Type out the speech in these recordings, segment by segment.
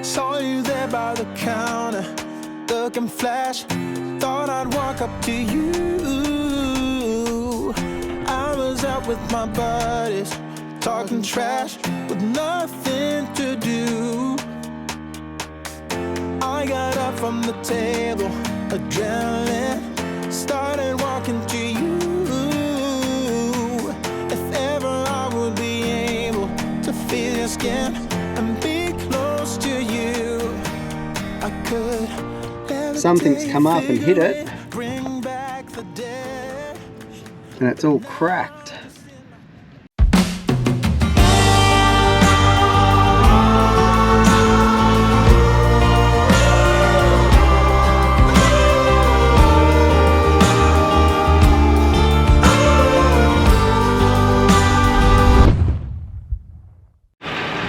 Saw you there by the counter, looking flash. Thought I'd walk up to you. I was out with my buddies, talking trash with nothing to do. I got up from the table, adrenaline, started walking to you. If ever I would be able to feel your skin and be close to you, I could. Something's come up and hit it, and it's all cracked.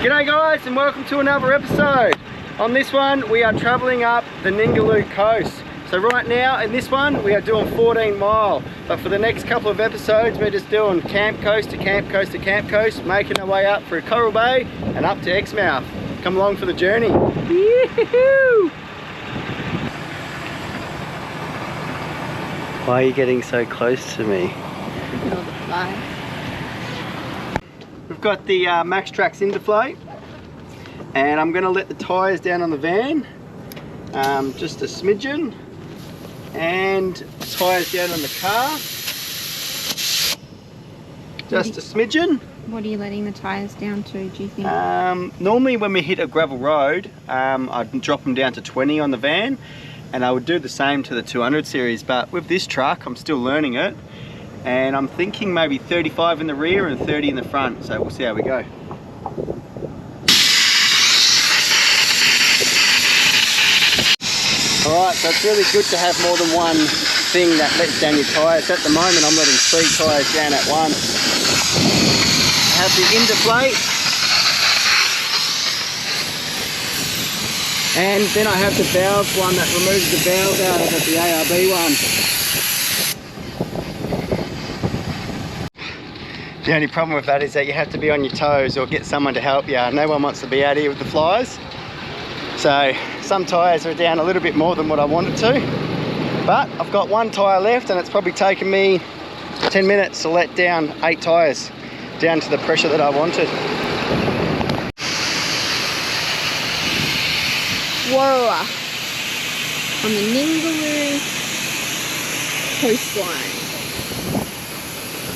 G'day guys, and welcome to another episode. On this one we are travelling up the Ningaloo coast. So right now in this one we are doing 14 mile, but for the next couple of episodes we're just doing camp coast to camp coast to camp coast, making our way up through Coral Bay and up to Exmouth. Come along for the journey. Yee-hoo! Why are you getting so close to me? We've got the Max Trax Interfloat, and I'm going to let the tyres down on the van, just a smidgen, and tyres down on the car, just a smidgen. What are you letting the tyres down to, do you think? Normally when we hit a gravel road, I'd drop them down to 20 on the van, and I would do the same to the 200 series, but with this truck I'm still learning it, and I'm thinking maybe 35 in the rear and 30 in the front, so we'll see how we go. Alright, so it's really good to have more than one thing that lets down your tyres. At the moment I'm letting 3 tyres down at once. I have the Interflate, and then I have the valve one that removes the valve out of it, the ARB one. The only problem with that is that you have to be on your toes or get someone to help you. No one wants to be out here with the flies. So some tyres are down a little bit more than what I wanted to. But I've got 1 tyre left, and it's probably taken me 10 minutes to let down 8 tyres down to the pressure that I wanted. Whoa! On the Ningaloo coastline.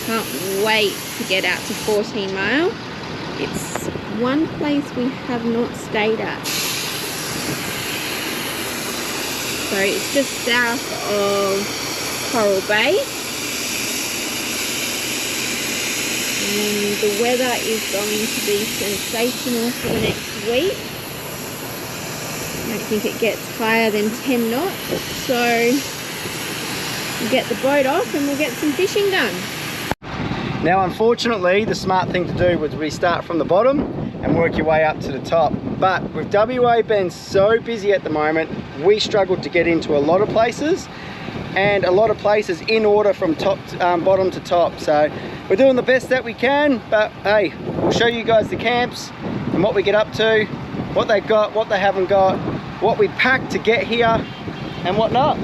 Can't wait to get out to 14 mile. It's one place we have not stayed at. So it's just south of Coral Bay. And the weather is going to be sensational for the next week. I don't think it gets higher than 10 knots. So we'll get the boat off and we'll get some fishing done. Now unfortunately the smart thing to do was restart from the bottom and work your way up to the top. But with WA being so busy at the moment, we struggled to get into a lot of places, and a lot of places in order from top bottom to top. So we're doing the best that we can, but hey, we'll show you guys the camps and what we get up to, what they got, what they haven't got, what we packed to get here and whatnot.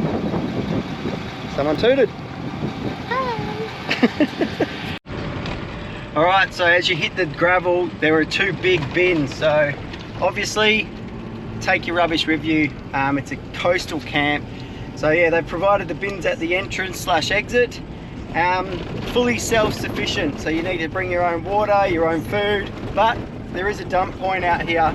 Someone tooted. Hi. Alright, so as you hit the gravel, there are 2 big bins. So obviously take your rubbish with you. It's a coastal camp, so yeah, they've provided the bins at the entrance / exit. Fully self-sufficient, so you need to bring your own water, your own food, but there is a dump point out here,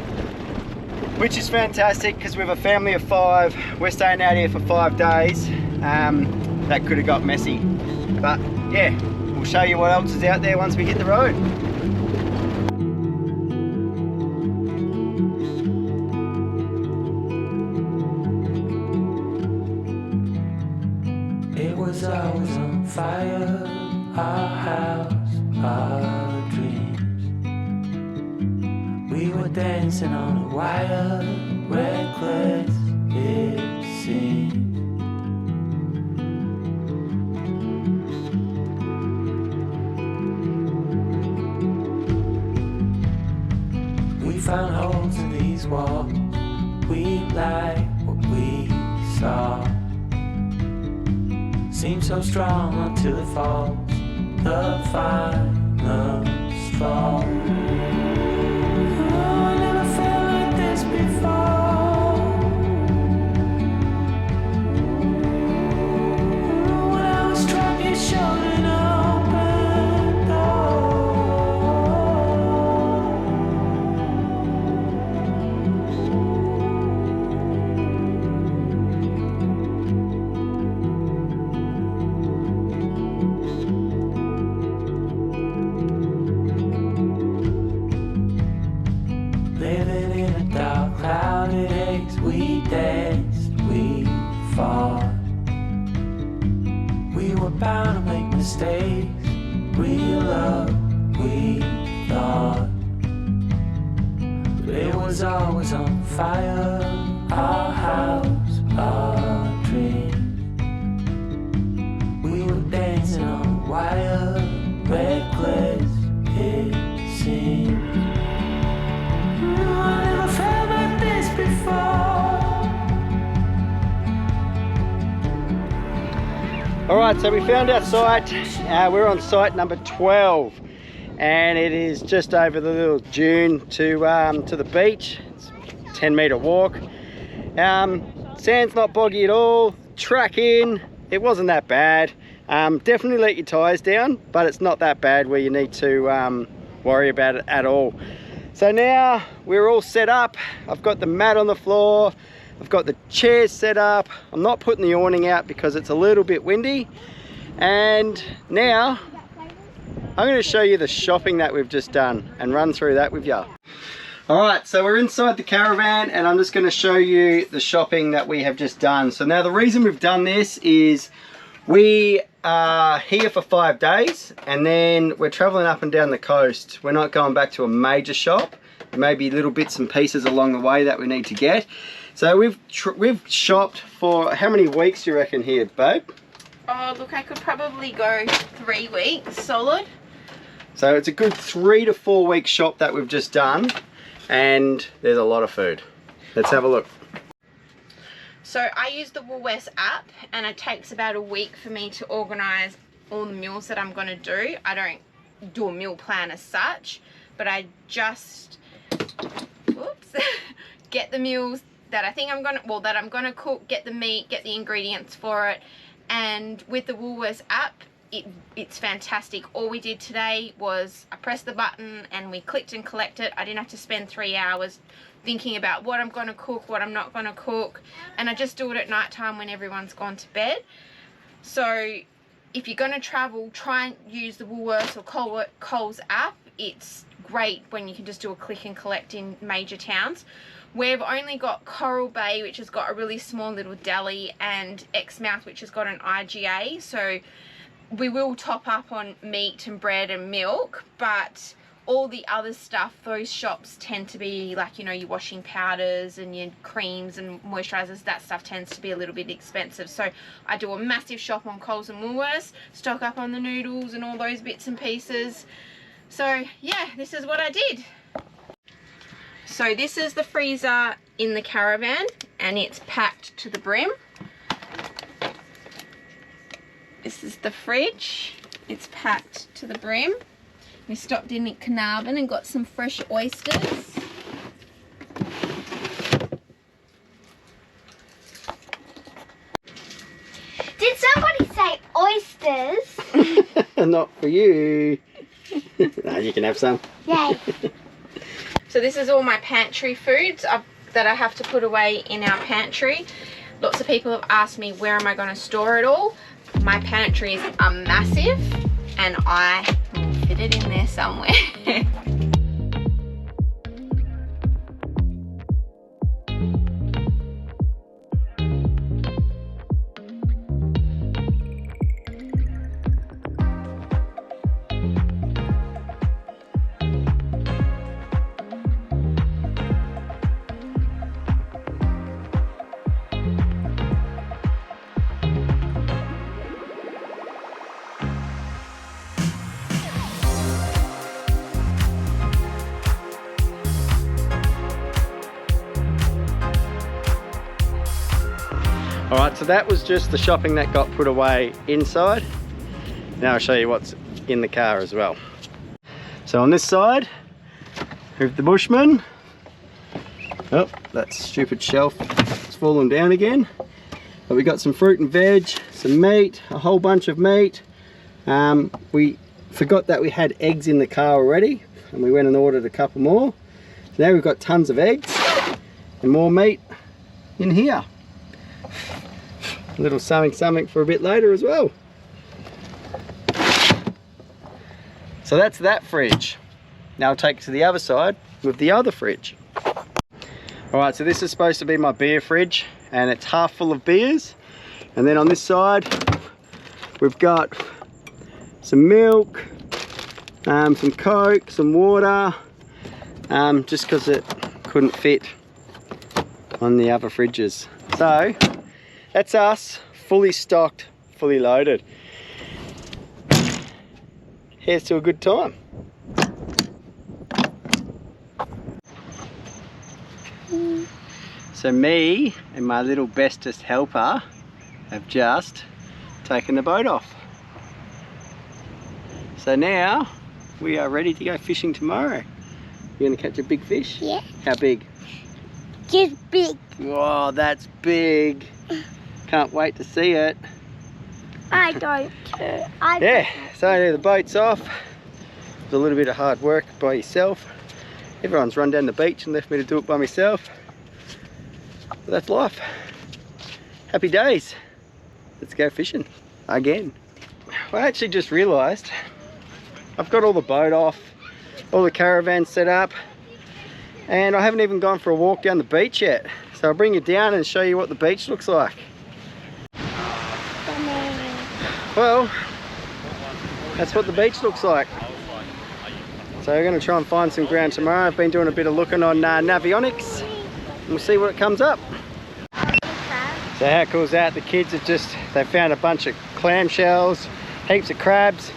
which is fantastic because with a family of 5, we're staying out here for 5 days. That could have got messy, but yeah, we'll show you what else is out there once we hit the road. It was always on fire, our house, our dreams. We were dancing on a wire, reckless it seemed. seems so strong until it falls. The final straw. Oh, I never felt like this before. When I was struck, you showed an open door. Living in a dark, clouded haze, we danced, we fought. We were bound to make mistakes, real love, we thought. But it was always on fire, our house, our dreams. We were dancing on a wire, reckless it seemed. I never felt like this before. All right, so we found our site. We're on site number 12, and it is just over the little dune to the beach. It's a 10-meter walk. Sand's not boggy at all. Track in, it wasn't that bad. Definitely let your tyres down, but it's not that bad where you need to worry about it at all. So now we're all set up. I've got the mat on the floor. I've got the chairs set up. I'm not putting the awning out because it's a little bit windy. And now I'm going to show you the shopping that we've just done and run through that with you. All right, so we're inside the caravan and I'm just going to show you the shopping that we have just done. So now the reason we've done this is we are here for 5 days and then we're traveling up and down the coast. We're not going back to a major shop. There may be little bits and pieces along the way that we need to get. So we've shopped for how many weeks do you reckon here, babe? Oh, look, I could probably go 3 weeks solid. So it's a good 3 to 4 week shop that we've just done, and there's a lot of food. Let's have a look. So I use the Woolworths app and it takes about a week for me to organise all the meals that I'm going to do. I don't do a meal plan as such, but I just get the meals that I think I'm going to, well, that I'm going to cook, get the meat, get the ingredients for it. And with the Woolworths app, it's fantastic. All we did today was I pressed the button and we clicked and collected. I didn't have to spend 3 hours thinking about what I'm going to cook, what I'm not going to cook, and I just do it at night time when everyone's gone to bed. So if you're going to travel, try and use the Woolworths or Coles app. It's great when you can just do a click and collect in major towns. We've only got Coral Bay, which has got a really small little deli, and Exmouth, which has got an IGA. So we will top up on meat and bread and milk, but all the other stuff, those shops tend to be like, you know, your washing powders and your creams and moisturizers. That stuff tends to be a little bit expensive. So I do a massive shop on Coles and Woolworths, stock up on the noodles and all those bits and pieces. So yeah, this is what I did. So this is the freezer in the caravan and it's packed to the brim. This is the fridge. It's packed to the brim. We stopped in at Carnarvon and got some fresh oysters. Did somebody say oysters? Not for you. No, you can have some. Yay. So this is all my pantry foods that I have to put away in our pantry. Lots of people have asked me where am I going to store it all. My pantries are massive and I will fit it in there somewhere. Alright, so that was just the shopping that got put away inside. Now I'll show you what's in the car as well. So on this side, we have the Bushman. Oh, that stupid shelf has fallen down again. But we got some fruit and veg, some meat, a whole bunch of meat. We forgot that we had eggs in the car already, and we went and ordered a couple more. So now we've got tons of eggs and more meat in here. A little something for a bit later as well. So that's that fridge. Now I'll take it to the other side with the other fridge. Alright, so this is supposed to be my beer fridge, and it's half full of beers. And then on this side, we've got some milk, some Coke, some water, just because it couldn't fit on the other fridges. So that's us, fully stocked, fully loaded. Here's to a good time. So me and my little bestest helper have just taken the boat off. So now we are ready to go fishing tomorrow. You're gonna catch a big fish? Yeah. How big? Just big. Oh, that's big. Can't wait to see it. I don't care. Yeah, so the boat's off. It's a little bit of hard work by yourself. Everyone's run down the beach and left me to do it by myself. But that's life. Happy days. Let's go fishing again. I actually just realised I've got all the boat off, all the caravans set up, and I haven't even gone for a walk down the beach yet. So I'll bring you down and show you what the beach looks like. Well, that's what the beach looks like. So we're going to try and find some ground tomorrow. I've been doing a bit of looking on Navionics, and we'll see what it comes up. So how cool is that? The kids have they found a bunch of clamshells, heaps of crabs,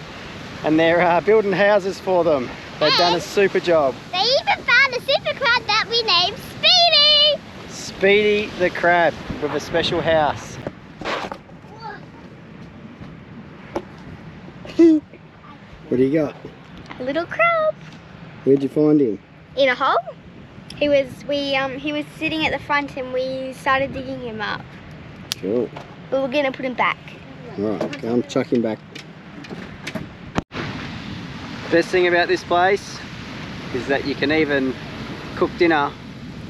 and they're building houses for them. They've done a super job. They even found a super crab that we named Speedy. Speedy the crab with a special house. What do you got? A little crab. Where'd you find him? In a hole. He was sitting at the front and we started digging him up. Cool. But we're gonna put him back. Alright, go and chuck him back. Best thing about this place is that you can even cook dinner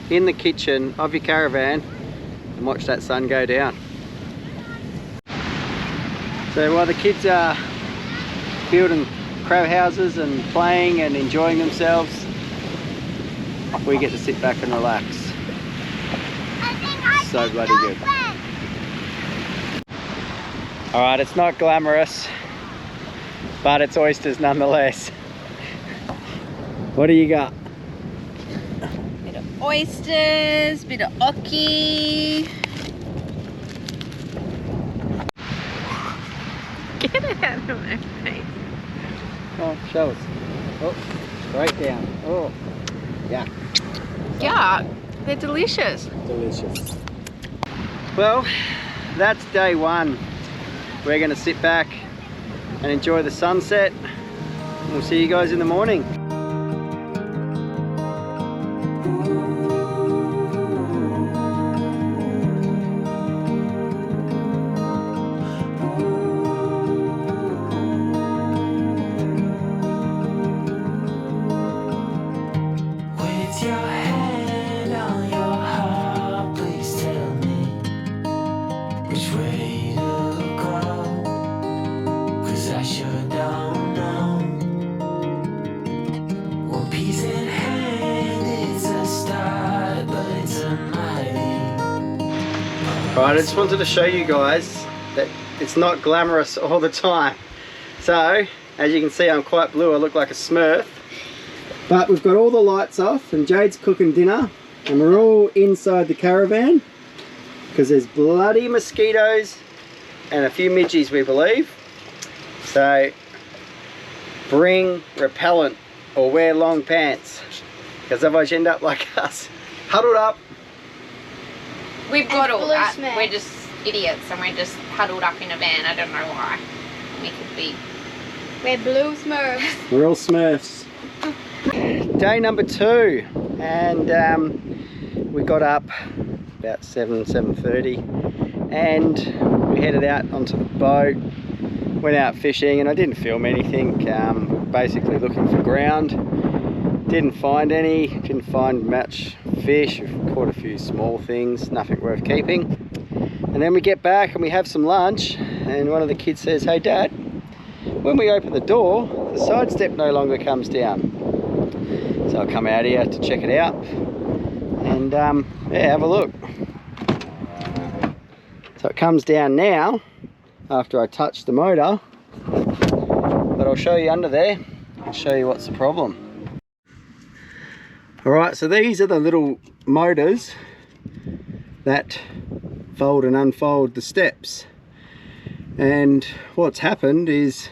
in the kitchen of your caravan and watch that sun go down. So while the kids are building crab houses and playing and enjoying themselves, we get to sit back and relax. So bloody good. Alright, it's not glamorous, but it's oysters nonetheless. What do you got? Bit of oysters, bit of oki. Get it out of my face. Oh, show us. Oh, straight down. Oh, yeah. Yuck, they're delicious. Delicious. Well, that's day one. We're going to sit back and enjoy the sunset. We'll see you guys in the morning. With your hand on your heart, please tell me which way to go, 'cause I sure don't know. One piece in hand, it's a start, but it's a mighty. Alright, I just wanted to show you guys that it's not glamorous all the time. So, as you can see, I'm quite blue. I look like a Smurf. But we've got all the lights off and Jade's cooking dinner and we're all inside the caravan because there's bloody mosquitoes and a few midgies, we believe. So bring repellent or wear long pants because otherwise you end up like us, huddled up. We've got all blue that. smear. We're just idiots and we're just huddled up in a van. I don't know why. We could be. We're blue Smurfs. We're all Smurfs. Day number 2, and we got up about 7:30, and we headed out onto the boat, went out fishing, and I didn't film anything. Basically looking for ground, didn't find any, didn't find much fish. We caught a few small things, nothing worth keeping. And then we get back and we have some lunch, and one of the kids says, "Hey Dad, when we open the door, the side step no longer comes down." So I'll come out here to check it out and yeah, have a look. So it comes down now after I touch the motor, but I'll show you under there and show you what's the problem. Alright, so these are the little motors that fold and unfold the steps, and what's happened is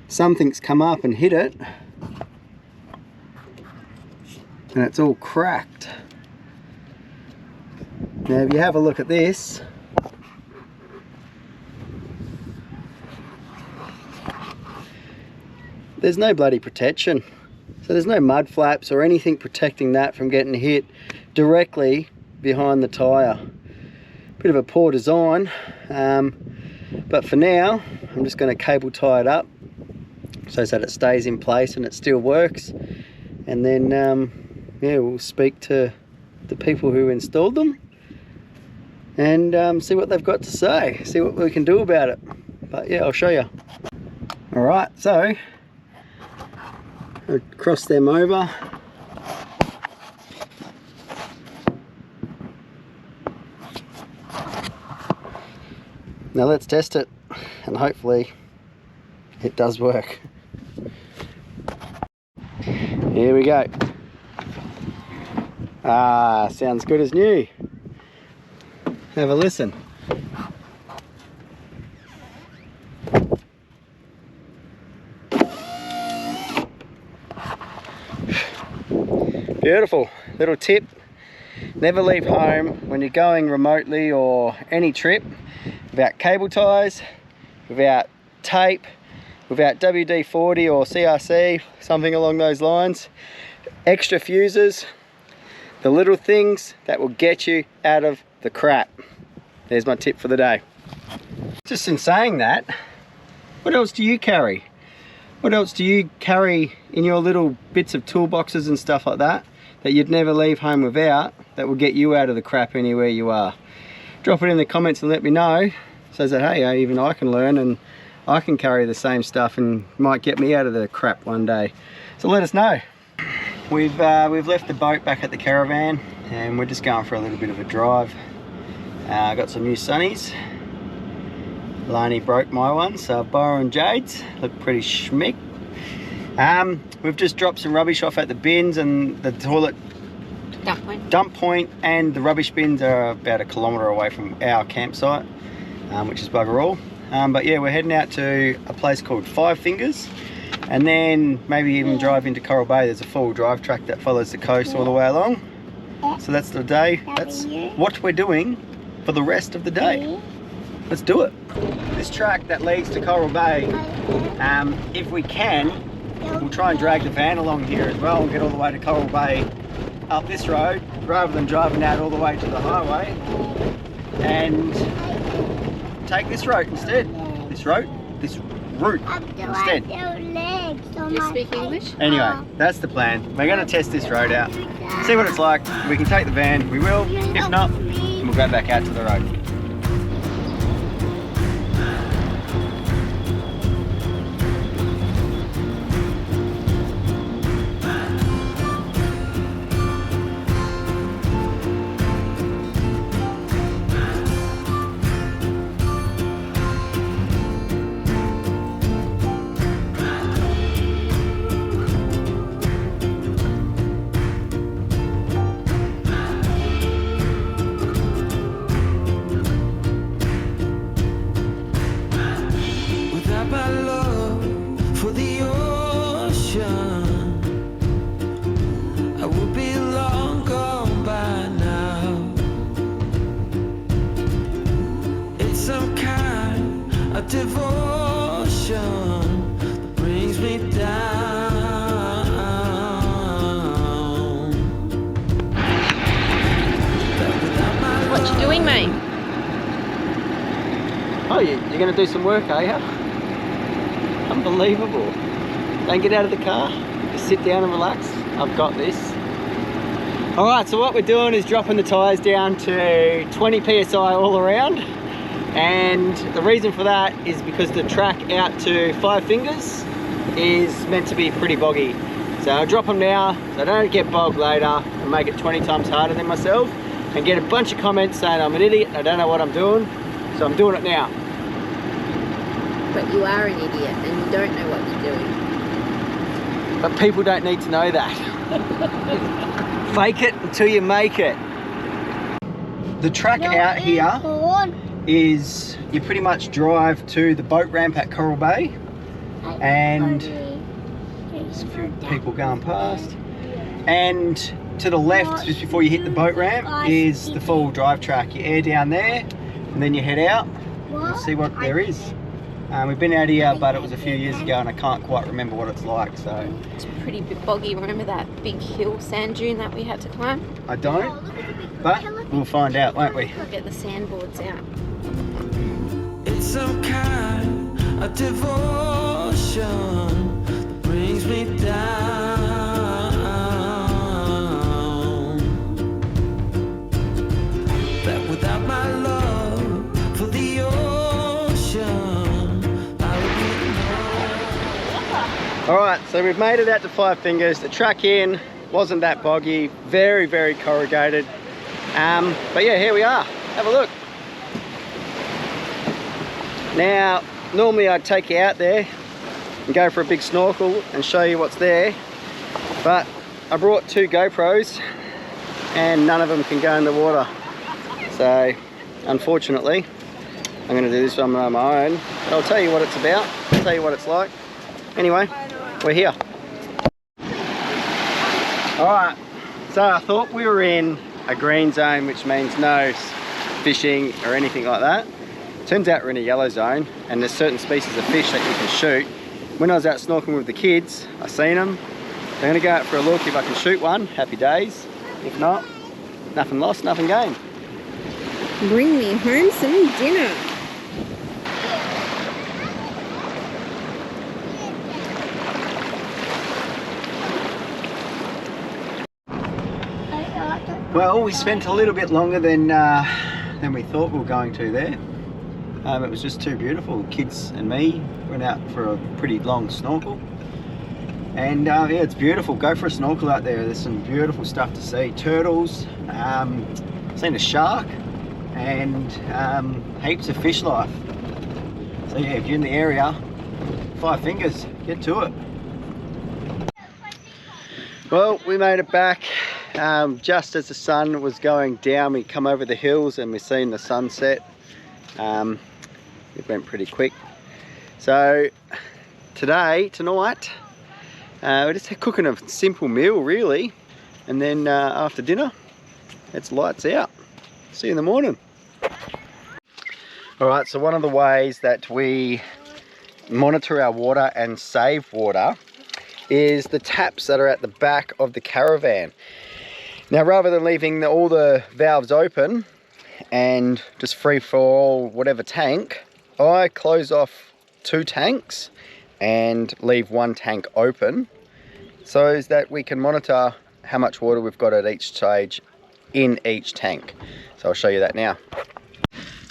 something's come up and hit it, and it's all cracked. Now if you have a look at this, there's no bloody protection. So there's no mud flaps or anything protecting that from getting hit directly behind the tyre. Bit of a poor design, but for now I'm just going to cable tie it up so that it stays in place and it still works, and then yeah, we'll speak to the people who installed them and see what they've got to say, see what we can do about it. But yeah, I'll show you. Alright, so I'll cross them over. Now let's test it, and hopefully it does work. Here we go. Ah, sounds good as new. Have a listen. Beautiful. Little tip, never leave home when you're going remotely or any trip without cable ties, without tape, without WD-40 or CRC, something along those lines. Extra fuses, the little things that will get you out of the crap. There's my tip for the day. Just in saying that, what else do you carry? What else do you carry in your little bits of toolboxes and stuff like that you'd never leave home without, that will get you out of the crap anywhere you are? Drop it in the comments and let me know, so that hey, even I can learn and I can carry the same stuff and might get me out of the crap one day. So let us know. We've left the boat back at the caravan and we're just going for a little bit of a drive. I got some new sunnies. Lani broke my one, so Bora and Jade's look pretty schmick. We've just dropped some rubbish off at the bins, and the toilet dump point and the rubbish bins are about 1 kilometre away from our campsite, which is bugger all. But yeah, we're heading out to a place called Five Fingers, and then maybe even drive into Coral Bay. There's a full drive track that follows the coast all the way along. So that's the day. That's what we're doing for the rest of the day. Let's do it. This track that leads to Coral Bay, if we can, we'll try and drag the van along here as well and get all the way to Coral Bay up this road, rather than driving out all the way to the highway, and take this route instead. This route instead. You speak English? Anyway, that's the plan. We're going to test this road out, see what it's like. If we can take the van, we will. If not, we'll go back out to the road. devotion that brings me down. What you doing, mate? Oh, you're going to do some work, are you? Unbelievable. Don't get out of the car. Just sit down and relax. I've got this. All right, so what we're doing is dropping the tyres down to 20 PSI all around. And the reason for that is because the track out to Five Fingers is meant to be pretty boggy. So I'll drop them now so I don't get bogged later and make it 20 times harder than myself and get a bunch of comments saying I'm an idiot, I don't know what I'm doing. So I'm doing it now. But you are an idiot and you don't know what you're doing. But people don't need to know that. Fake it until you make it. The track out here is you pretty much drive to the boat ramp at Coral Bay, and there's a few people going past, and to the left just before you hit the boat ramp is the full drive track. You air down there and then you head out and see what there is. We've been out here, but it was a few years ago and I can't quite remember what it's like, so. It's pretty bit boggy. Remember that big hill sand dune that we had to climb? I don't, but we'll find out, won't we? We'll get the sandboards out. It's some kind of devotion that brings me down. That without my love for the ocean, I would be alone. All right, so we've made it out to Five Fingers. The track in wasn't that boggy, very, very corrugated. But yeah, here we are. Have a look. Now, normally I'd take you out there and go for a big snorkel and show you what's there, but I brought 2 GoPros and none of them can go in the water. So, unfortunately, I'm going to do this one on my own. But I'll tell you what it's about, I'll tell you what it's like. Anyway, we're here. Alright, so I thought we were in a green zone, which means no fishing or anything like that. Turns out we're in a yellow zone and there's certain species of fish that you can shoot. When I was out snorkeling with the kids, I seen them. I'm going to go out for a look. If I can shoot one, happy days. If not, nothing lost, nothing gained. Bring me home some dinner. Well, we spent a little bit longer than we thought we were going to there. It was just too beautiful. The kids and me went out for a pretty long snorkel. And yeah, it's beautiful. Go for a snorkel out there. There's some beautiful stuff to see. Turtles, seen a shark, and heaps of fish life. So yeah, if you're in the area, Five Fingers, get to it. Well, we made it back. Just as the sun was going down, we come over the hills and we've seen the sunset. It went pretty quick. So tonight, we're just cooking a simple meal really, and then after dinner, it's lights out. See you in the morning. All right, so one of the ways that we monitor our water and save water is the taps that are at the back of the caravan. Now, rather than leaving all the valves open and just free for all whatever tank, I close off 2 tanks and leave 1 tank open so that we can monitor how much water we've got at each stage in each tank. So I'll show you that now.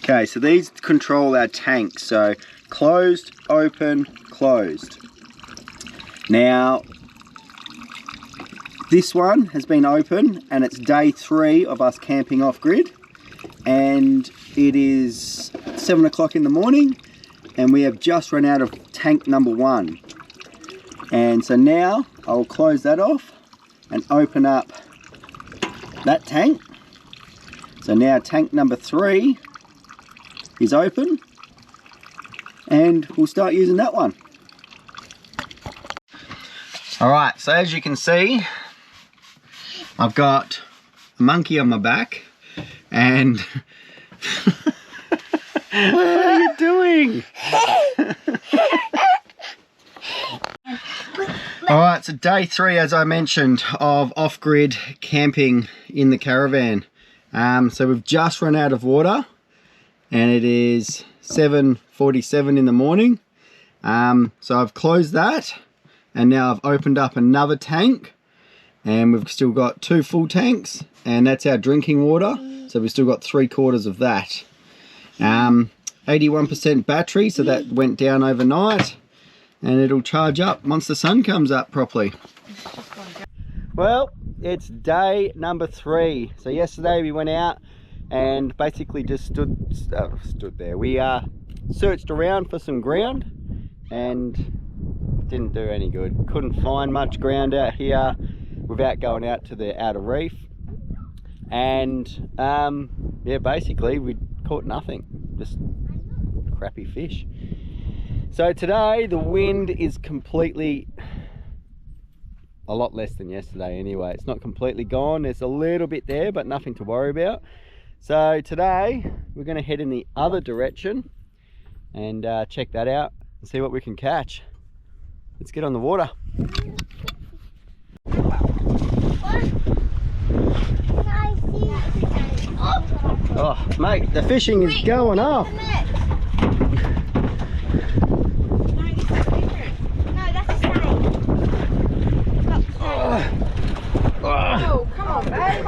Okay, so these control our tanks. So closed, open, closed. Now, this one has been open and it's day 3 of us camping off grid, and it is 7 o'clock in the morning and we have just run out of tank number 1. And so now I'll close that off and open up that tank. So now tank number 3 is open and we'll start using that one. All right, so as you can see, I've got a monkey on my back and What are you doing? Alright, so day 3, as I mentioned, of off-grid camping in the caravan. So we've just run out of water and it is 7:47 in the morning. So I've closed that and now I've opened up another tank and we've still got 2 full tanks and that's our drinking water. So we've still got 3/4 of that. 81% battery, so that went down overnight and it'll charge up once the sun comes up properly. Well, it's day number 3. So yesterday we went out and basically just stood there. We searched around for some ground and didn't do any good. Couldn't find much ground out here without going out to the outer reef. And yeah, basically we caught nothing, just crappy fish. So today the wind is completely, a lot less than yesterday anyway. It's not completely gone, there's a little bit there but nothing to worry about. So today we're going to head in the other direction and check that out and see what we can catch. Let's get on the water. Oh mate, the fishing is going off. Oh, come on, babe.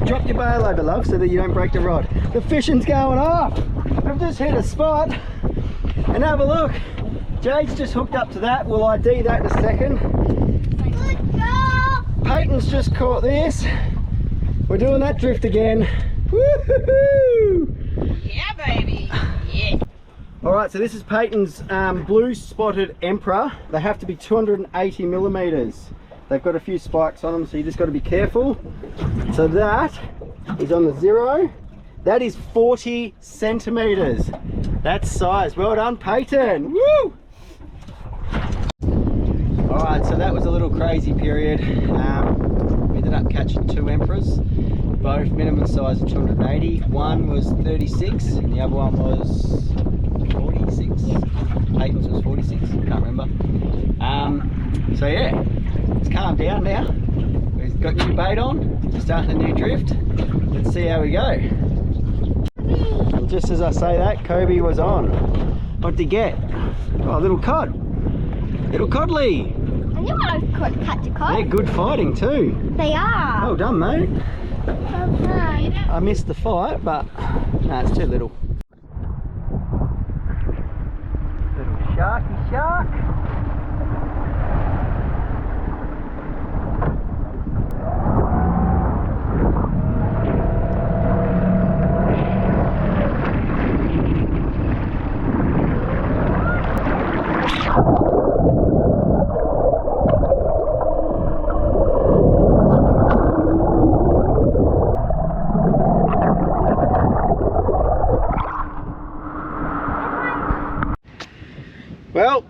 Drop your bail over, love, so that you don't break the rod. The fishing's going off. I've just hit a spot and have a look. Jade's just hooked up to that. We'll ID that in a second. Good job. Peyton's just caught this. We're doing that drift again. Woohoo! Yeah, baby. Yeah. Alright, so this is Peyton's blue spotted emperor. They have to be 280 millimeters. They've got a few spikes on them, so you just got to be careful. So that is on the 0. That is 40 centimeters. That's size. Well done, Peyton. Woo! Alright, so that was a little crazy period. We ended up catching 2 emperors, both minimum size of 280. One was 36 and the other one was 46. Peyton's was 46, can't remember. So yeah, it's calmed down now. We've got new bait on, we're starting a new drift. Let's see how we go. And just as I say that, Kobe was on. What did he get? Oh, a little cod. Little codley. I knew I could catch a cod. They're good fighting too. They are. Well done, mate. Okay. I missed the fight, but no, it's too little. Little sharky shark. Well,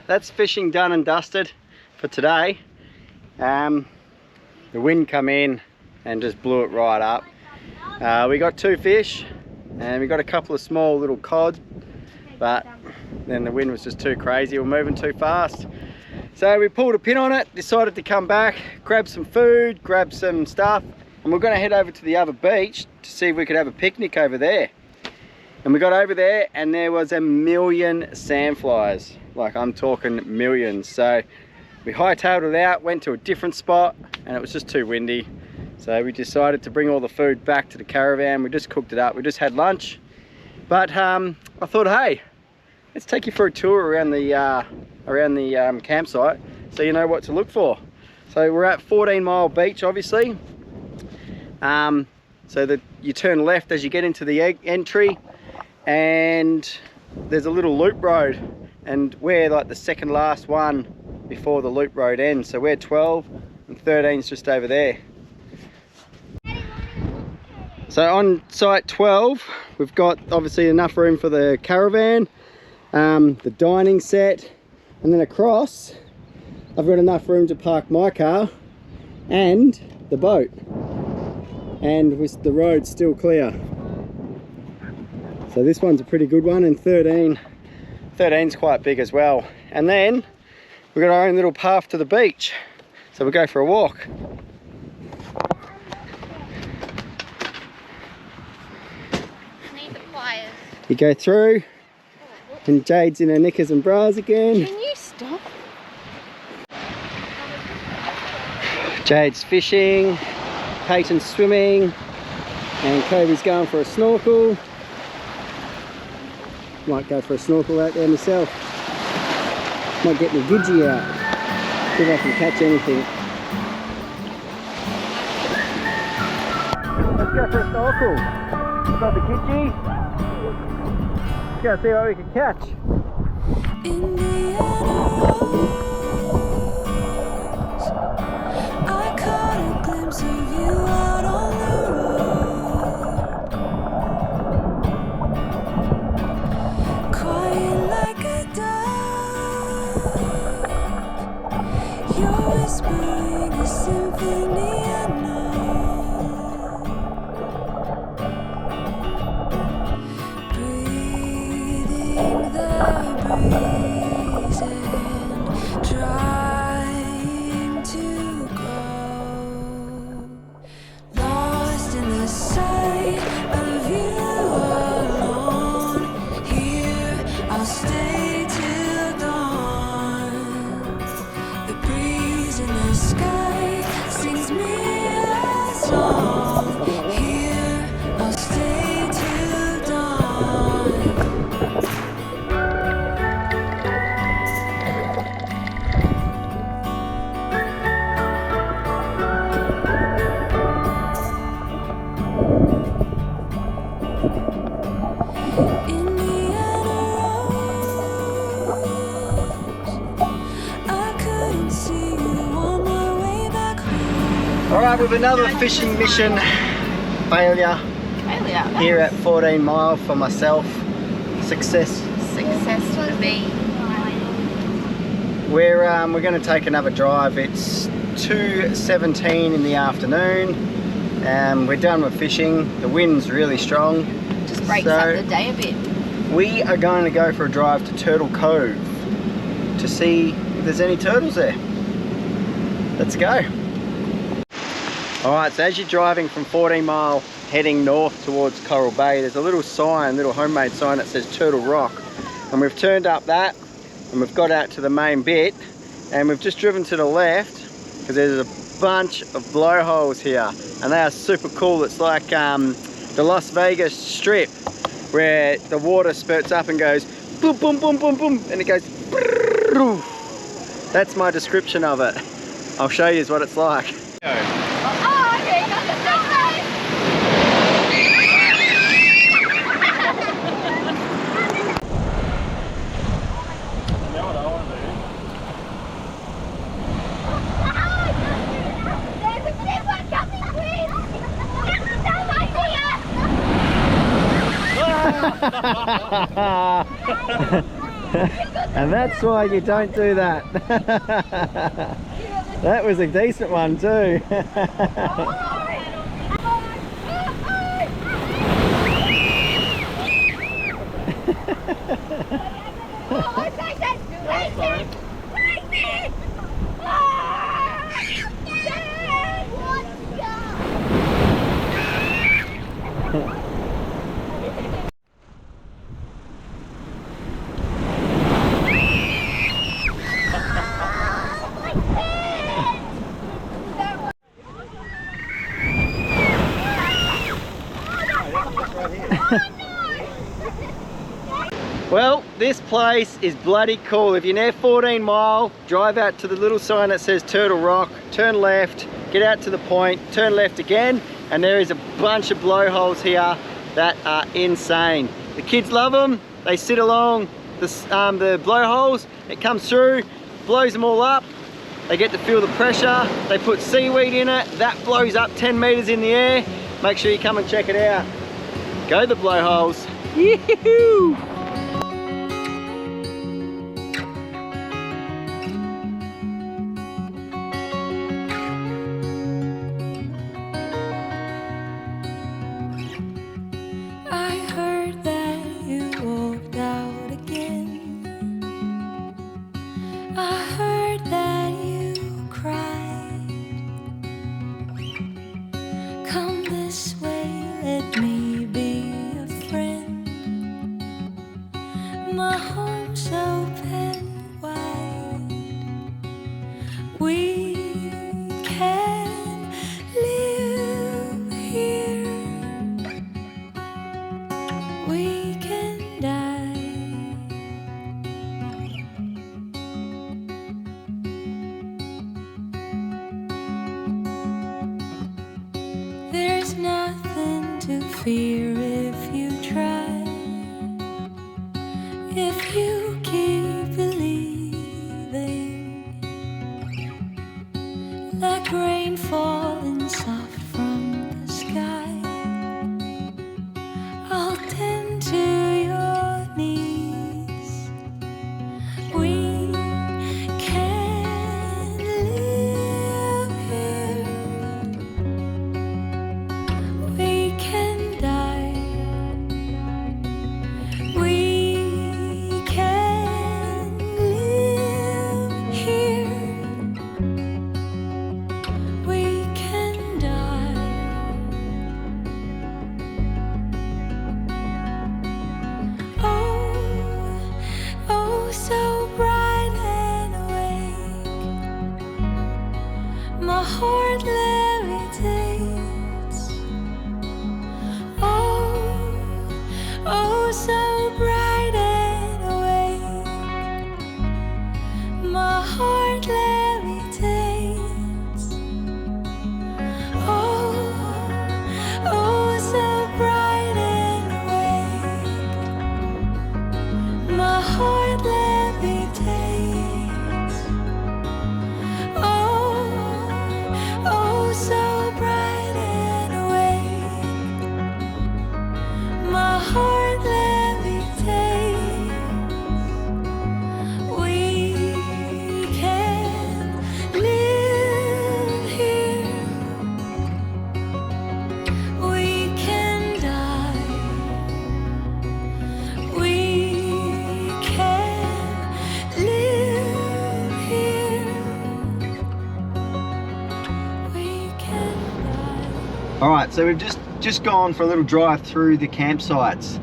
that's fishing done and dusted for today. The wind come in and just blew it right up. We got 2 fish and we got a couple of small little cod, but then the wind was just too crazy. We're moving too fast. So we pulled a pin on it, decided to come back, grab some food, grab some stuff, and we're gonna head over to the other beach to see if we could have a picnic over there. And we got over there and there was a million sandflies. Like, I'm talking millions. So we hightailed it out, went to a different spot, and it was just too windy. So we decided to bring all the food back to the caravan. We just cooked it up. We just had lunch. But I thought, hey, let's take you for a tour around the campsite so you know what to look for. So we're at 14 Mile Beach, obviously. So that you turn left as you get into the entry, and there's a little loop road, and we're like the second last one before the loop road ends. So we're 12 and 13's just over there. So on site 12 we've got obviously enough room for the caravan, the dining set, and then across I've got enough room to park my car, and the boat, and with the road still clear. So this one's a pretty good one, and 13's quite big as well. And then we've got our own little path to the beach, so we'll go for a walk. Need the pliers. You go through, and Jade's in her knickers and bras again. Can you stop? Jade's fishing, Peyton's swimming, and Kobe's going for a snorkel. Might go for a snorkel out there myself. Might get my gidgee out, see if I can catch anything. Let's go for a snorkel. We've got the gidgee. Let's go see what we can catch. I caught a glimpse of you out on the road, quiet like a dove. You're whispering a symphony I know, breathing the breeze and trying to go, lost in the sight of you alone. Here I'll stay till dawn. The breeze in the sky sings me a song. Here I'll stay till dawn. Alright, with another fishing mission failure here at 14 Mile for myself. Success. Successful me. We're going to take another drive. It's 2:17 in the afternoon. We're done with fishing. The wind's really strong. Just breaks up the day a bit. We are going to go for a drive to Turtle Cove to see if there's any turtles there. Let's go. Alright, so as you're driving from 14 Mile heading north towards Coral Bay, there's a little sign, little homemade sign that says Turtle Rock. And we've turned up that, and we've got out to the main bit, and we've just driven to the left because there's a bunch of blowholes here, and they are super cool. It's like the Las Vegas Strip, where the water spurts up and goes boom, boom, boom, boom, boom, and it goes brrrr. That's my description of it. I'll show you what it's like. And that's why you don't do that. That was a decent one too. Well, this place is bloody cool. If you're near 14 Mile, drive out to the little sign that says Turtle Rock, turn left, get out to the point, turn left again, and there is a bunch of blowholes here that are insane. The kids love them. They sit along the blowholes, it comes through, blows them all up. They get to feel the pressure. They put seaweed in it, that blows up 10 meters in the air. Make sure you come and check it out. Go the blowholes. Yee-hoo! My home's open wide. We can live here. We can die. There's nothing to fear if you try. If you keep believing, like rain falling soft from the sky, I'll tend to your needs. We can live here. We can die. We can live here. We can die. Oh, oh, so bright and awake. My heart levitates. Oh, oh, so bright and awake. My heart levitates. Oh, oh, so bright and awake. My heart levitates. Oh, oh, so bright and awake. My heart levitates. We can live here. We can die. We can live here. We can die. All right, so we've just gone for a little drive through the campsites.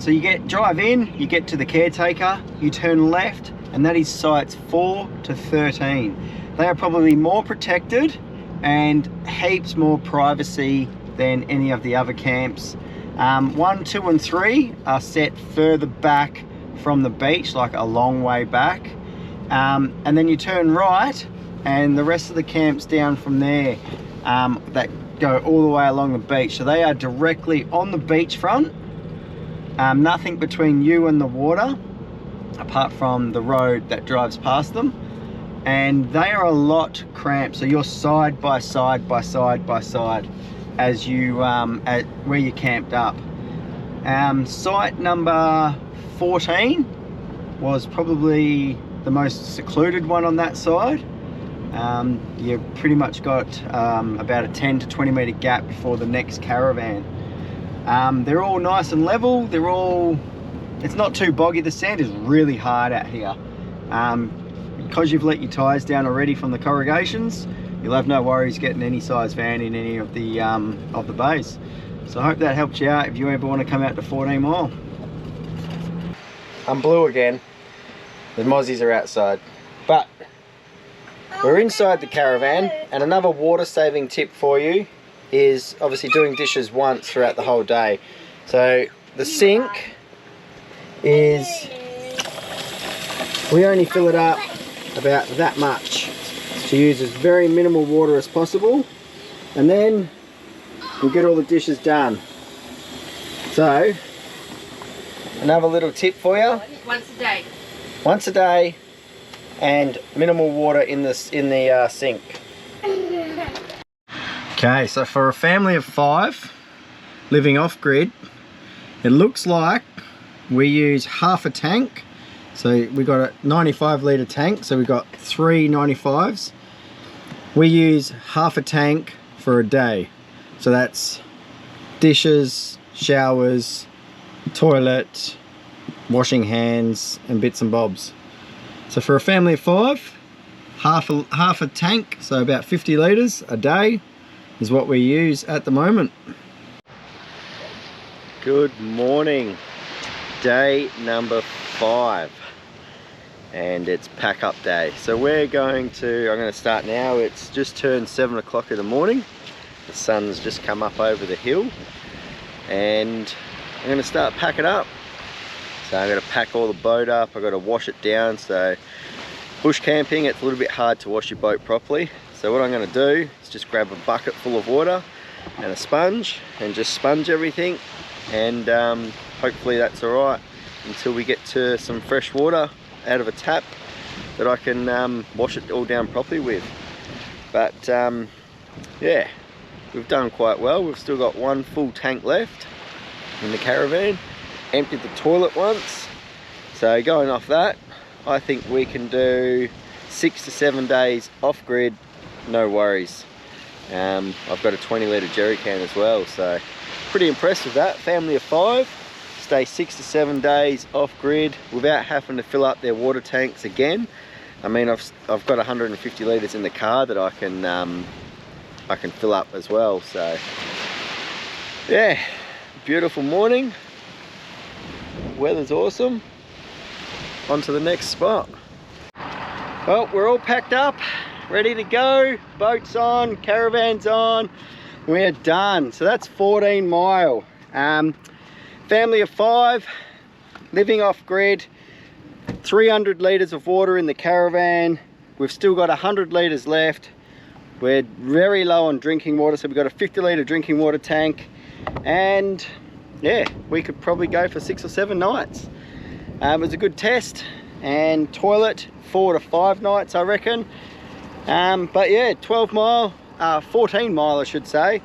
So you drive in, you get to the caretaker, you turn left, and that is sites 4 to 13. They are probably more protected and heaps more privacy than any of the other camps. 1, 2, and 3 are set further back from the beach, like a long way back. And then you turn right, and the rest of the camps down from there that go all the way along the beach. So they are directly on the beachfront. Nothing between you and the water, apart from the road that drives past them. And they are a lot cramped. So you're side by side by side by side as you at where you camped up. Site number 14 was probably the most secluded one on that side. You pretty much got about a 10 to 20 meter gap before the next caravan. They're all nice and level. It's not too boggy. The sand is really hard out here. Because you've let your tyres down already from the corrugations, you'll have no worries getting any size van in any of the bays. So I hope that helped you out if you ever want to come out to 14 Mile. I'm blue again. The mozzies are outside. But we're inside the caravan, and another water saving tip for you is obviously doing dishes once throughout the whole day. So the sink is, we only fill it up about that much to use as very minimal water as possible, and then we'll get all the dishes done. So another little tip for you: Once a day. once a day, and minimal water in the sink. Okay, so for a family of 5 living off grid, it looks like we use half a tank. So we got a 95 litre tank, so we got 3 95s. We use half a tank for a day. So that's dishes, showers, toilet, washing hands, and bits and bobs. So for a family of 5, half a tank, so about 50 litres a day is what we use at the moment. Good morning. Day number 5 and it's pack up day. So I'm going to start now. It's just turned 7 o'clock in the morning. The sun's just come up over the hill and I'm going to start packing up. So I'm going to pack all the boat up. I've got to wash it down. So bush camping, it's a little bit hard to wash your boat properly. So what I'm going to do is just grab a bucket full of water and a sponge and just sponge everything, and hopefully that's all right until we get to some fresh water out of a tap that I can wash it all down properly with. But yeah, we've done quite well. We've still got 1 full tank left in the caravan. Emptied the toilet once, so going off that, I think we can do 6 to 7 days off grid, no worries. I've got a 20-litre jerry can as well, so pretty impressed with that. Family of 5 stay 6 to 7 days off grid without having to fill up their water tanks again. I mean, I've got 150 litres in the car that I can fill up as well. So yeah, beautiful morning. Weather's awesome. On to the next spot. Well, we're all packed up, ready to go. Boat's on, caravan's on. We're done. So that's 14 mile. Family of 5, living off grid, 300 litres of water in the caravan. We've still got 100 litres left. We're very low on drinking water, so we've got a 50-litre drinking water tank, and yeah, we could probably go for 6 or 7 nights. It was a good test, and toilet 4 to 5 nights, I reckon. But yeah, 12 mile, 14 mile I should say.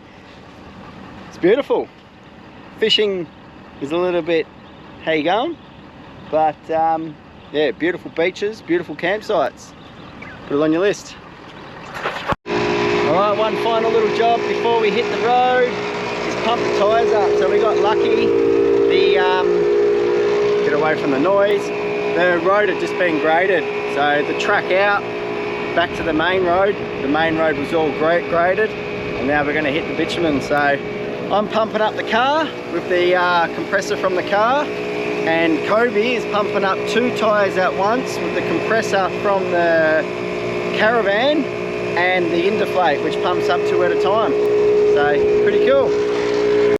It's beautiful. Fishing is a little bit, how you going? But yeah, beautiful beaches, beautiful campsites. Put it on your list. All right, one final little job before we hit the road. Pump the tyres up. So we got lucky, get away from the noise, the road had just been graded, so the track out back to the main road was all graded, and now we're going to hit the bitumen. So I'm pumping up the car with the compressor from the car, and Kobe is pumping up 2 tyres at once with the compressor from the caravan and the Indeflate, which pumps up 2 at a time. So pretty cool.